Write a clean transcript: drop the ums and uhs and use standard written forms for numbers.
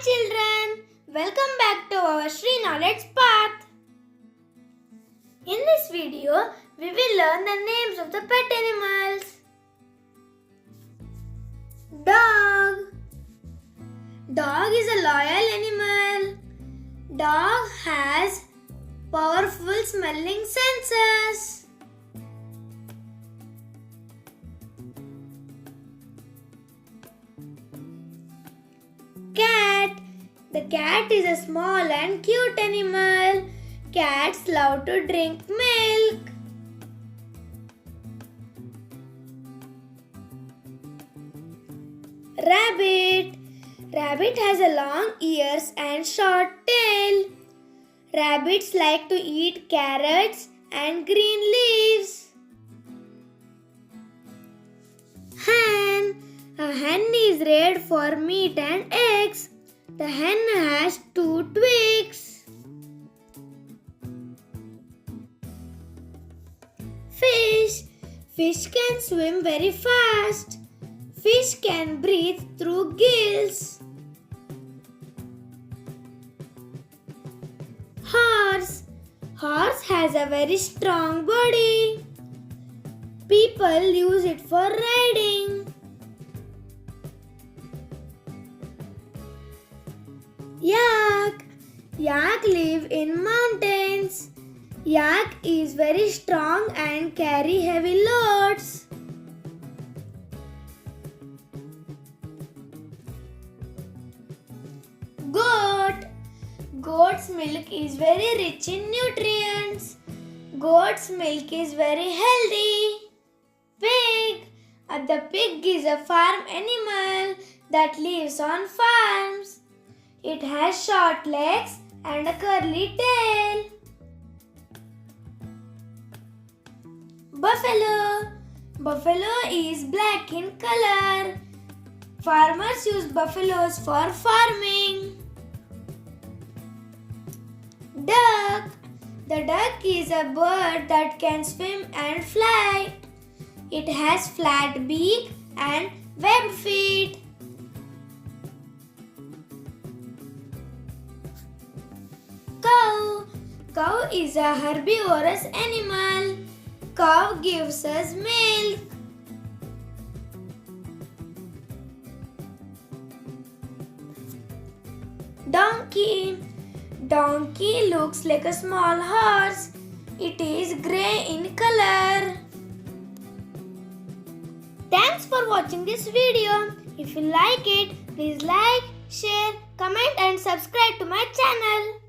children, welcome back to our Shri Knowledge Path. In this video, we will learn the names of the pet animals. Dog. Dog is a loyal animal. Dog has powerful smelling senses. Cat. The cat is a small and cute animal. Cats love to drink milk. Rabbit. Rabbit has a long ears and short tail. Rabbits like to eat carrots and green leaves. Hen. A hen is reared for meat and eggs. The hen has 2 twigs. Fish. Fish can swim very fast. Fish can breathe through gills. Horse. Horse has a very strong body. People use it for riding. Yak. Yak live in mountains. Yak is very strong and carry heavy loads. Goat. Goat's milk is very rich in nutrients. Goat's milk is very healthy. Pig. The pig is a farm animal that lives on farms. It has short legs and a curly tail. Buffalo. Buffalo is black in color. Farmers use buffaloes for farming. Duck. The duck is a bird that can swim and fly. It has flat beak and webbed feet. Cow. Cow is a herbivorous animal. Cow gives us milk. Donkey. Donkey looks like a small horse. It is grey in color. Thanks for watching this video. If you like it, please like, share, comment and subscribe to my channel.